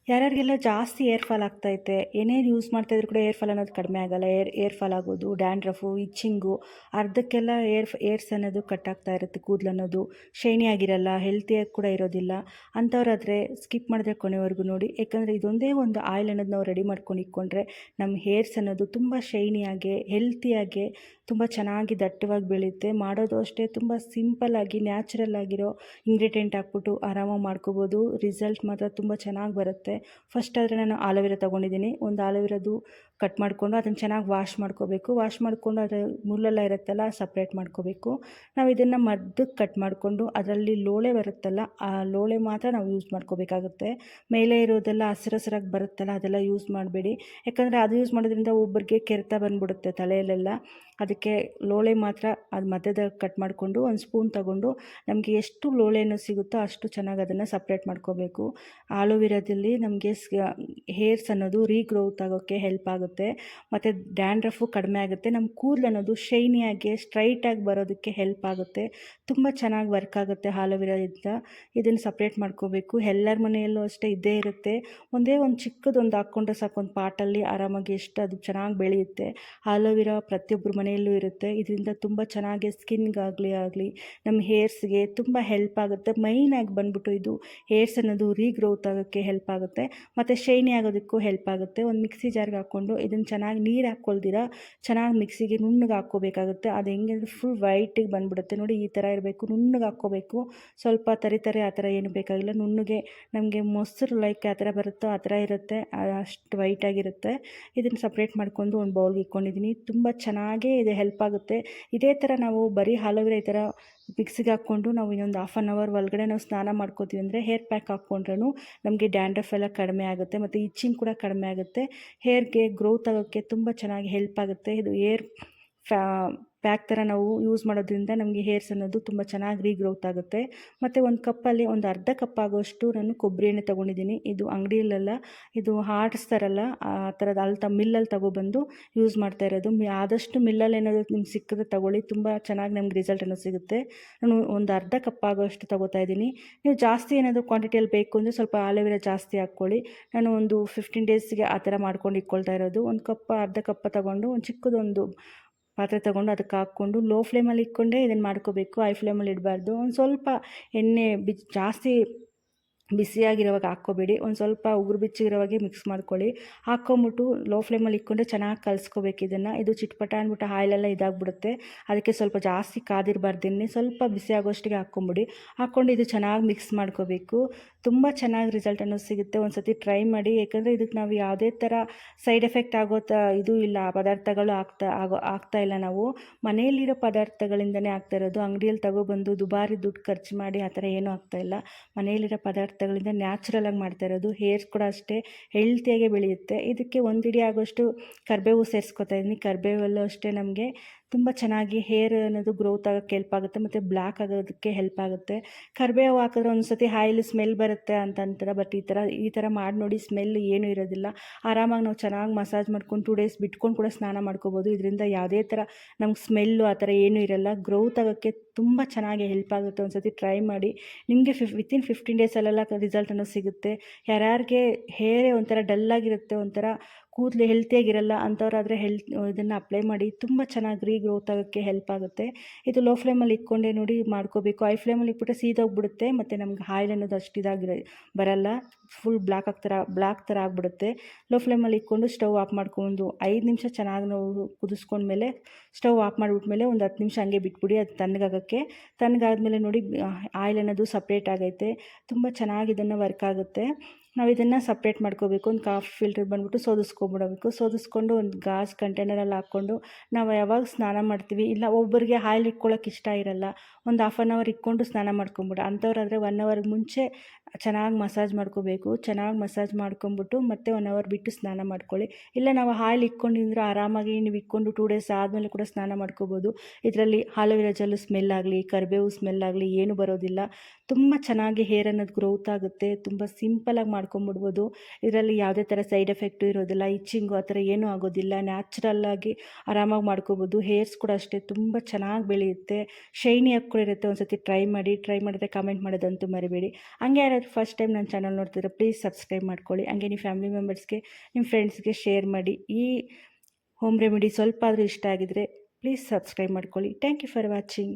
ಯಾರ್ಯಾರಿಗೆಲ್ಲ ಜಾಸ್ತಿ hair fall ಆಗ್ತೈತೆ, ಏನೇನು ಯೂಸ್ ಮಾಡ್ತಾ ಇದ್ರು ಕೂಡ ಏರ್ ಫಾಲ್ ಅನ್ನೋದು ಕಡಿಮೆ ಆಗಲ್ಲ. ಏರ್ ಫಾಲ್ ಆಗೋದು, ಡ್ಯಾಂಡ್ರಫು, ಇಚ್ಚಿಂಗು, ಅರ್ಧಕ್ಕೆಲ್ಲ ಏರ್ಸ್ ಅನ್ನೋದು ಕಟ್ಟಾಗ್ತಾ ಇರುತ್ತೆ. ಕೂದಲು ಅನ್ನೋದು ಶೈನಿ ಆಗಿರಲ್ಲ, ಹೆಲ್ತಿಯಾಗಿ ಕೂಡ ಇರೋದಿಲ್ಲ. ಅಂಥವ್ರಾದರೆ ಸ್ಕಿಪ್ ಮಾಡಿದ್ರೆ ಕೊನೆವರೆಗೂ ನೋಡಿ. ಯಾಕಂದರೆ ಇದೊಂದೇ ಒಂದು ಆಯಿಲ್ ಅನ್ನೋದು ನಾವು ರೆಡಿ ಮಾಡ್ಕೊಂಡು ಇಟ್ಕೊಂಡ್ರೆ ನಮ್ಮ ಹೇರ್ಸ್ ಅನ್ನೋದು ತುಂಬ ಶೈನಿಯಾಗಿ, ಹೆಲ್ತಿಯಾಗಿ, ತುಂಬ ಚೆನ್ನಾಗಿ ದಟ್ಟವಾಗಿ ಬೆಳೆಯುತ್ತೆ. ಮಾಡೋದು ಅಷ್ಟೇ ತುಂಬ ಸಿಂಪಲ್ಲಾಗಿ, ನ್ಯಾಚುರಲ್ ಆಗಿರೋ ಇಂಗ್ರೀಡಿಯೆಂಟ್ ಹಾಕ್ಬಿಟ್ಟು ಆರಾಮಾಗಿ ಮಾಡ್ಕೋಬೋದು. ರಿಸಲ್ಟ್ ಮಾತ್ರ ತುಂಬ ಚೆನ್ನಾಗಿ ಬರುತ್ತೆ. ಫಸ್ಟ್ ಆದರೆ ನಾನು ಆಲೋವೆರಾ ತೊಗೊಂಡಿದ್ದೀನಿ. ಒಂದು ಆಲೋವೆರಾದು ಕಟ್ ಮಾಡಿಕೊಂಡು ಅದನ್ನು ಚೆನ್ನಾಗಿ ವಾಶ್ ಮಾಡ್ಕೋಬೇಕು. ವಾಶ್ ಮಾಡಿಕೊಂಡು ಅದರ ಮುಳ್ಳೆಲ್ಲ ಇರುತ್ತಲ್ಲ ಸಪ್ರೇಟ್ ಮಾಡ್ಕೋಬೇಕು. ನಾವು ಇದನ್ನು ಮದ್ದಕ್ಕೆ ಕಟ್ ಮಾಡಿಕೊಂಡು ಅದರಲ್ಲಿ ಲೋಳೆ ಬರುತ್ತಲ್ಲ, ಆ ಲೋಳೆ ಮಾತ್ರ ನಾವು ಯೂಸ್ ಮಾಡ್ಕೋಬೇಕಾಗುತ್ತೆ. ಮೇಲೆ ಇರೋದೆಲ್ಲ ಹಸಿರಾಗಿ ಬರುತ್ತಲ್ಲ ಅದೆಲ್ಲ ಯೂಸ್ ಮಾಡಬೇಡಿ. ಯಾಕಂದರೆ ಅದು ಯೂಸ್ ಮಾಡೋದ್ರಿಂದ ಒಬ್ಬರಿಗೆ ಕೆರೆತ ಬಂದುಬಿಡುತ್ತೆ ತಲೆಯಲ್ಲೆಲ್ಲ. ಅದಕ್ಕೆ ಲೋಳೆ ಮಾತ್ರ ಅದು ಮಧ್ಯದ ಕಟ್ ಮಾಡಿಕೊಂಡು ಒಂದು ಸ್ಪೂನ್ ತಗೊಂಡು ನಮಗೆ ಎಷ್ಟು ಲೋಳೆನೂ ಸಿಗುತ್ತೋ ಅಷ್ಟು ಚೆನ್ನಾಗಿ ಅದನ್ನು ಸಪ್ರೇಟ್ ಮಾಡ್ಕೋಬೇಕು. ಆಲೋವೆರಾದಲ್ಲಿ ನಮಗೆ ಹೇರ್ಸ್ ಅನ್ನೋದು ರೀಗ್ರೋತ್ ಆಗೋಕ್ಕೆ ಹೆಲ್ಪ್ ಆಗುತ್ತೆ. ಮತ್ತು ಡ್ಯಾಂಡ್ರಫು ಕಡಿಮೆ ಆಗುತ್ತೆ. ನಮ್ಮ ಕೂದಲು ಅನ್ನೋದು ಶೈನಿಯಾಗಿ ಸ್ಟ್ರೈಟಾಗಿ ಬರೋದಕ್ಕೆ ಹೆಲ್ಪ್ ಆಗುತ್ತೆ. ತುಂಬ ಚೆನ್ನಾಗಿ ವರ್ಕ್ ಆಗುತ್ತೆ ಆಲೋವೆರಾದಿಂದ. ಇದನ್ನು ಸಪ್ರೇಟ್ ಮಾಡ್ಕೋಬೇಕು. ಎಲ್ಲರ ಮನೆಯಲ್ಲೂ ಅಷ್ಟೇ ಇದ್ದೇ ಇರುತ್ತೆ. ಒಂದೇ ಒಂದು ಚಿಕ್ಕದೊಂದು ಹಾಕ್ಕೊಂಡ್ರೆ ಸಾಕು, ಒಂದು ಪಾಟಲ್ಲಿ ಆರಾಮಾಗಿ ಎಷ್ಟು ಅದು ಚೆನ್ನಾಗಿ ಬೆಳೆಯುತ್ತೆ. ಆಲೋವೆರಾ ಪ್ರತಿಯೊಬ್ಬರ ಮನೆಯಲ್ಲೂ ಇರುತ್ತೆ. ಇದರಿಂದ ತುಂಬ ಚೆನ್ನಾಗಿ ಸ್ಕಿನ್ಗಾಗಲಿ ನಮ್ಮ ಹೇರ್ಸ್ಗೆ ತುಂಬ ಹೆಲ್ಪ್ ಆಗುತ್ತೆ. ಮೈನಾಗಿ ಬಂದ್ಬಿಟ್ಟು ಇದು ಹೇರ್ಸ್ ಅನ್ನೋದು ರೀಗ್ರೋತ್ ಆಗೋಕ್ಕೆ ಹೆಲ್ಪ್ ಆಗುತ್ತೆ ಮತ್ತು ಶೈನಿ ಆಗೋದಕ್ಕೂ ಹೆಲ್ಪ್ ಆಗುತ್ತೆ. ಒಂದು ಮಿಕ್ಸಿ ಜಾರ್ಗೆ ಹಾಕ್ಕೊಂಡು ಇದನ್ನು ಚೆನ್ನಾಗಿ ನೀರು ಹಾಕ್ಕೊಳ್ದಿರ ಚೆನ್ನಾಗಿ ಮಿಕ್ಸಿಗೆ ನುಣ್ಣಗೆ ಹಾಕ್ಕೋಬೇಕಾಗುತ್ತೆ. ಅದು ಹೆಂಗೆ ಅಂದರೆ ಫುಲ್ ವೈಟಿಗೆ ಬಂದುಬಿಡುತ್ತೆ ನೋಡಿ. ಈ ಥರ ಇರಬೇಕು, ನುಣ್ಣಗೆ ಹಾಕ್ಕೋಬೇಕು. ಸ್ವಲ್ಪ ತರಿ ಆ ಥರ ಏನು ಬೇಕಾಗಿಲ್ಲ. ನುಣ್ಣಗೆ ನಮಗೆ ಮೊಸರು ಲೈಕ್ ಆ ಥರ ಬರುತ್ತೋ ಆ ಥರ ಇರುತ್ತೆ, ಅಷ್ಟು ವೈಟಾಗಿರುತ್ತೆ. ಇದನ್ನು ಸಪ್ರೇಟ್ ಮಾಡಿಕೊಂಡು ಒಂದು ಬೌಲ್ಗೆ ಇಟ್ಕೊಂಡಿದ್ದೀನಿ. ತುಂಬ ಚೆನ್ನಾಗೇ ಇದು ಹೆಲ್ಪ್ ಆಗುತ್ತೆ. ಇದೇ ಥರ ನಾವು ಬರೀ ಆಲೋವೆರಾ ಈ ಥರ ಮಿಕ್ಸಿಗೆ ಹಾಕ್ಕೊಂಡು ನಾವು ಇನ್ನೊಂದು ಹಾಫ್ ಆನ್ ಅವರ್ ಒಳಗಡೆ ನಾವು ಸ್ನಾನ ಮಾಡ್ಕೋತೀವಿ ಅಂದರೆ ಹೇರ್ ಪ್ಯಾಕ್ ಹಾಕ್ಕೊಂಡ್ರೂ ನಮಗೆ ಡ್ಯಾಂಡ್ರಫ್ ಎಲ್ಲ ಕಡಿಮೆ ಆಗುತ್ತೆ ಮತ್ತು ಇಚ್ಚಿಂಗ್ ಕೂಡ ಕಡಿಮೆ ಆಗುತ್ತೆ. ಹೇರ್ಗೆ ಗ್ರೋತ್ ಆಗೋಕ್ಕೆ ತುಂಬ ಚೆನ್ನಾಗಿ ಹೆಲ್ಪ್ ಆಗುತ್ತೆ. ಇದು ಏರ್ ಪ್ಯಾಕ್ ಥರ ನಾವು ಯೂಸ್ ಮಾಡೋದ್ರಿಂದ ನಮಗೆ ಹೇರ್ಸ್ ಅನ್ನೋದು ತುಂಬ ಚೆನ್ನಾಗಿ ರೀಗ್ರೋತ್ ಆಗುತ್ತೆ. ಮತ್ತು ಒಂದು ಕಪ್ಪಲ್ಲಿ ಒಂದು ಅರ್ಧ ಕಪ್ ಆಗೋಷ್ಟು ನಾನು ಕೊಬ್ಬರಿ ಎಣ್ಣೆ ತೊಗೊಂಡಿದ್ದೀನಿ. ಇದು ಅಂಗಡಿಯಲ್ಲೆಲ್ಲ ಇದು ಆಡಿಸ್ತಾರಲ್ಲ ಆ ಥರದ್ದು ಮಿಲ್ಲಲ್ಲಿ ತೊಗೊಬಂದು ಯೂಸ್ ಮಾಡ್ತಾ ಇರೋದು. ಆದಷ್ಟು ಮಿಲ್ಲಲ್ಲಿ ಏನಾದರೂ ನಿಮ್ಗೆ ಸಿಕ್ಕಿದ್ರೆ ತೊಗೊಳ್ಳಿ, ತುಂಬ ಚೆನ್ನಾಗಿ ನಮ್ಗೆ ರಿಸಲ್ಟ್ ಅನ್ನೋದು ಸಿಗುತ್ತೆ. ನಾನು ಒಂದು ಅರ್ಧ ಕಪ್ ಆಗೋಷ್ಟು ತೊಗೋತಾ ಇದ್ದೀನಿ. ನೀವು ಜಾಸ್ತಿ ಏನಾದರೂ ಕ್ವಾಂಟಿಟಿಯಲ್ಲಿ ಬೇಕು ಅಂದರೆ ಸ್ವಲ್ಪ ಆಲೋವೆರಾ ಜಾಸ್ತಿ ಹಾಕ್ಕೊಳ್ಳಿ. ನಾನು ಒಂದು 15 ಡೇಸ್ಗೆ ಆ ಥರ ಮಾಡ್ಕೊಂಡು ಇಟ್ಕೊಳ್ತಾ ಇರೋದು. ಒಂದು ಕಪ್ ಅರ್ಧ ಕಪ್ ತೊಗೊಂಡು ಒಂದು ಚಿಕ್ಕದೊಂದು ಪಾತ್ರೆ ತೊಗೊಂಡು ಅದಕ್ಕೆ ಹಾಕ್ಕೊಂಡು ಲೋ ಫ್ಲೇಮಲ್ಲಿ ಇಟ್ಕೊಂಡೇ ಇದನ್ನು ಮಾಡ್ಕೋಬೇಕು. ಹೈ ಫ್ಲೇಮಲ್ಲಿ ಇಡಬಾರ್ದು. ಒಂದು ಸ್ವಲ್ಪ ಎಣ್ಣೆ ಜಾಸ್ತಿ ಬಿಸಿಯಾಗಿರೋವಾಗ ಹಾಕ್ಕೋಬೇಡಿ. ಒಂದು ಸ್ವಲ್ಪ ಉಗುರು ಬೆಚ್ಚಗಿರೋವಾಗೆ ಮಿಕ್ಸ್ ಮಾಡ್ಕೊಳ್ಳಿ. ಹಾಕ್ಕೊಂಬಿಟ್ಟು ಲೋ ಫ್ಲೇಮಲ್ಲಿ ಇಟ್ಕೊಂಡ್ರೆ ಚೆನ್ನಾಗಿ ಕಲಿಸ್ಕೋಬೇಕು ಇದನ್ನು. ಇದು ಚಿಟ್ಪಟ ಅಂದ್ಬಿಟ್ಟು ಆಯಿಲೆಲ್ಲ ಇದಾಗ್ಬಿಡುತ್ತೆ. ಅದಕ್ಕೆ ಸ್ವಲ್ಪ ಜಾಸ್ತಿ ಕಾದಿರಬಾರ್ದು. ಎಣ್ಣೆ ಸ್ವಲ್ಪ ಬಿಸಿ ಆಗೋಷ್ಟಿಗೆ ಹಾಕ್ಕೊಂಬಿಡಿ. ಹಾಕ್ಕೊಂಡು ಇದು ಚೆನ್ನಾಗಿ ಮಿಕ್ಸ್ ಮಾಡ್ಕೋಬೇಕು. ತುಂಬ ಚೆನ್ನಾಗಿ ರಿಸಲ್ಟ್ ಅನ್ನೋದು ಸಿಗುತ್ತೆ. ಒಂದು ಸತಿ ಟ್ರೈ ಮಾಡಿ. ಯಾಕಂದರೆ ಇದಕ್ಕೆ ನಾವು ಯಾವುದೇ ಥರ ಸೈಡ್ ಎಫೆಕ್ಟ್ ಆಗೋ ಇದು ಇಲ್ಲ. ಪದಾರ್ಥಗಳು ಆಗ್ತಾ ಇಲ್ಲ. ನಾವು ಮನೆಯಲ್ಲಿರೋ ಪದಾರ್ಥಗಳಿಂದನೇ ಆಗ್ತಾ ಇರೋದು. ಅಂಗಡಿಯಲ್ಲಿ ತಗೊಬಂದು ದುಬಾರಿ ದುಡ್ಡು ಖರ್ಚು ಮಾಡಿ ಆ ಥರ ಏನೂ ಆಗ್ತಾಯಿಲ್ಲ. ಮನೆಯಲ್ಲಿರೋ ಪದಾರ್ಥಗಳಿಂದ ನ್ಯಾಚುರಲಾಗಿ ಮಾಡ್ತಾ ಇರೋದು. ಹೇರ್ಸ್ ಕೂಡ ಅಷ್ಟೇ ಹೆಲ್ತಿಯಾಗೆ ಬೆಳೆಯುತ್ತೆ. ಇದಕ್ಕೆ ಒಂದು ಹಿಡಿ ಆಗೋಷ್ಟು ಕರಿಬೇವು ಸೇರಿಸ್ಕೊತಾ ಇದ್ದೀನಿ. ಕರಿಬೇವಲ್ಲೂ ಅಷ್ಟೇ ನಮಗೆ ತುಂಬ ಚೆನ್ನಾಗಿ ಹೇರ್ ಅನ್ನೋದು ಗ್ರೋತ್ ಆಗೋಕ್ಕೆ ಹೆಲ್ಪ್ ಆಗುತ್ತೆ ಮತ್ತು ಬ್ಲ್ಯಾಕ್ ಆಗೋದಕ್ಕೆ ಹೆಲ್ಪ್ ಆಗುತ್ತೆ. ಕರಿಬೇವು ಹಾಕಿದ್ರೆ ಒಂದು ಸತಿ ಆಯಿಲ್ ಸ್ಮೆಲ್ ಬರುತ್ತೆ ಅಂತಾರೆ. ಬಟ್ ಈ ಥರ ಮಾಡಿ ನೋಡಿ, ಸ್ಮೆಲ್ ಏನೂ ಇರೋದಿಲ್ಲ. ಆರಾಮಾಗಿ ನಾವು ಚೆನ್ನಾಗಿ ಮಸಾಜ್ ಮಾಡ್ಕೊಂಡು 2 ಡೇಸ್ ಬಿಟ್ಕೊಂಡು ಕೂಡ ಸ್ನಾನ ಮಾಡ್ಕೋಬೋದು. ಇದರಿಂದ ಯಾವುದೇ ಥರ ನಮ್ಗೆ ಸ್ಮೆಲ್ಲು ಆ ಥರ ಏನೂ ಇರೋಲ್ಲ. ಗ್ರೋತ್ ಆಗೋಕ್ಕೆ ತುಂಬ ಚೆನ್ನಾಗಿ ಹೆಲ್ಪ್ ಆಗುತ್ತೆ. ಒಂದು ಸತಿ ಟ್ರೈ ಮಾಡಿ. ನಿಮಗೆ ವಿತಿನ್ 15 ಡೇಸಲ್ಲೆಲ್ಲ ರಿಸಲ್ಟ್ ಅನ್ನೋದು ಸಿಗುತ್ತೆ. ಯಾರ್ಯಾರಿಗೆ ಹೇರೇ ಒಂಥರ ಡಲ್ಲಾಗಿರುತ್ತೆ, ಒಂಥರ ಕೂದಲು ಹೆಲ್ತಿಯಾಗಿರಲ್ಲ ಅಂಥವ್ರಾದರೆ ಇದನ್ನು ಅಪ್ಲೈ ಮಾಡಿ. ತುಂಬ ಚೆನ್ನಾಗಿ ರೀಗ್ರೋತ್ ಆಗೋಕ್ಕೆ ಹೆಲ್ಪ್ ಆಗುತ್ತೆ. ಇದು ಲೋ ಫ್ಲೇಮಲ್ಲಿ ಇಟ್ಕೊಂಡೇ ನೋಡಿ ಮಾಡ್ಕೋಬೇಕು. ಹೈ ಫ್ಲೇಮಲ್ಲಿ ಇಟ್ಬಿಟ್ರೆ ಸೀದೋಗ್ಬಿಡುತ್ತೆ ಮತ್ತು ನಮ್ಗೆ ಆಯಿಲ್ ಅನ್ನೋದು ಅಷ್ಟು ಬರಲ್ಲ. ಫುಲ್ ಬ್ಲ್ಯಾಕ್ ಥರ ಆಗಿಬಿಡುತ್ತೆ. ಲೋ ಫ್ಲೇಮಲ್ಲಿ ಇಟ್ಕೊಂಡು ಸ್ಟವ್ ಆಫ್ ಮಾಡ್ಕೊಂಡು 5 ನಿಮಿಷ ಚೆನ್ನಾಗಿ ನಾವು ಕುದಿಸ್ಕೊಂಡ್ಮೇಲೆ ಸ್ಟವ್ ಆಫ್ ಮಾಡಿಬಿಟ್ಮೇಲೆ ಒಂದು 10 ನಿಮಿಷ ಹಂಗೆ ಬಿಟ್ಬಿಡಿ ಅದು ತಣ್ಣಗಾಗೋಕ್ಕೆ. ತಣ್ಣಗಾದ್ಮೇಲೆ ನೋಡಿ ಆಯಿಲ್ ಅನ್ನೋದು ಸಪ್ರೇಟ್ ಆಗೈತೆ. ತುಂಬ ಚೆನ್ನಾಗಿ ಇದನ್ನು ವರ್ಕ್ ಆಗುತ್ತೆ. ನಾವು ಇದನ್ನು ಸಪ್ರೇಟ್ ಮಾಡ್ಕೋಬೇಕು. ಒಂದು ಕಾಫಿ ಫಿಲ್ಟರ್ ಬಂದುಬಿಟ್ಟು ಸೋದಿಸ್ಕೊಂಡು ಒಂದು ಗಾಜ್ ಕಂಟೈನರಲ್ಲಿ ಹಾಕ್ಕೊಂಡು ನಾವು ಯಾವಾಗ ಸ್ನಾನ ಮಾಡ್ತೀವಿ, ಇಲ್ಲ ಒಬ್ಬರಿಗೆ ಆಯಿಲ್ ಇಟ್ಕೊಳ್ಳೋಕೆ ಇಷ್ಟ ಇರಲ್ಲ, ಒಂದು ಹಾಫ್ ಆನ್ ಅವರ್ ಇಟ್ಕೊಂಡು ಸ್ನಾನ ಮಾಡ್ಕೊಂಬಿಡು. ಅಂಥವ್ರಾದರೆ 1 ಅವರ್ಗೆ ಮುಂಚೆ ಚೆನ್ನಾಗಿ ಮಸಾಜ್ ಮಾಡ್ಕೋಬೇಕು. ಚೆನ್ನಾಗಿ ಮಸಾಜ್ ಮಾಡ್ಕೊಂಬಿಟ್ಟು ಮತ್ತೆ 1 ಅವರ್ ಬಿಟ್ಟು ಸ್ನಾನ ಮಾಡ್ಕೊಳ್ಳಿ. ಇಲ್ಲ ನಾವು ಆಯಿಲ್ ಇಟ್ಕೊಂಡಿದ್ರೆ ಆರಾಮಾಗಿ ನೀವು ಇಟ್ಕೊಂಡು 2 ಡೇಸ್ ಆದಮೇಲೆ ಕೂಡ ಸ್ನಾನ ಮಾಡ್ಕೋಬೋದು. ಇದರಲ್ಲಿ ಆಲೋವೆರಾ ಜೆಲ್ ಸ್ಮೆಲ್ ಆಗಲಿ, ಕರಿಬೇವು ಸ್ಮೆಲ್ ಆಗಲಿ ಏನೂ ಬರೋದಿಲ್ಲ. ತುಂಬ ಚೆನ್ನಾಗಿ ಹೇರ್ ಅನ್ನೋದು ಗ್ರೋತ್ ಆಗುತ್ತೆ. ತುಂಬ ಸಿಂಪಲಾಗಿ ಮಾಡ್ಕೊಂಬಿಡ್ಬೋದು. ಇದರಲ್ಲಿ ಯಾವುದೇ ಥರ ಸೈಡ್ ಎಫೆಕ್ಟು ಇರೋದಿಲ್ಲ. ಇಚ್ಚಿಂಗು ಆ ಥರ ಏನೂ ಆಗೋದಿಲ್ಲ. ನ್ಯಾಚುರಲ್ಲಾಗಿ ಆರಾಮಾಗಿ ಮಾಡ್ಕೋಬೋದು. ಹೇರ್ಸ್ ಕೂಡ ಅಷ್ಟೇ ತುಂಬ ಚೆನ್ನಾಗಿ ಬೆಳೆಯುತ್ತೆ. ಶೈನಿಯಾಗಿ ಕೂಡ ಇರುತ್ತೆ. ಒಂದು ಸತಿ ಟ್ರೈ ಮಾಡಿ. ಟ್ರೈ ಮಾಡಿದ್ರೆ ಕಾಮೆಂಟ್ ಮಾಡೋದಂತೂ ಮರಿಬೇಡಿ. ಹಂಗೆ ಯಾರಾದರೂ ಯಾರಾದರೂ ಫಸ್ಟ್ ಟೈಮ್ ನನ್ನ ಚಾನಲ್ ನೋಡ್ತಿದ್ರೆ ಪ್ಲೀಸ್ ಸಬ್ಸ್ಕ್ರೈಬ್ ಮಾಡ್ಕೊಳ್ಳಿ. ಹಂಗೆ ನಿಮ್ಮ ಫ್ಯಾಮಿಲಿ ಮೆಂಬರ್ಸ್ಗೆ, ನಿಮ್ಮ ಫ್ರೆಂಡ್ಸ್ಗೆ ಶೇರ್ ಮಾಡಿ. ಈ ಹೋಮ್ ರೆಮಿಡಿ ಸ್ವಲ್ಪ ಆದರೂ ಇಷ್ಟ ಆಗಿದರೆ ಪ್ಲೀಸ್ ಸಬ್ಸ್ಕ್ರೈಬ್ ಮಾಡ್ಕೊಳ್ಳಿ. Thank you for watching.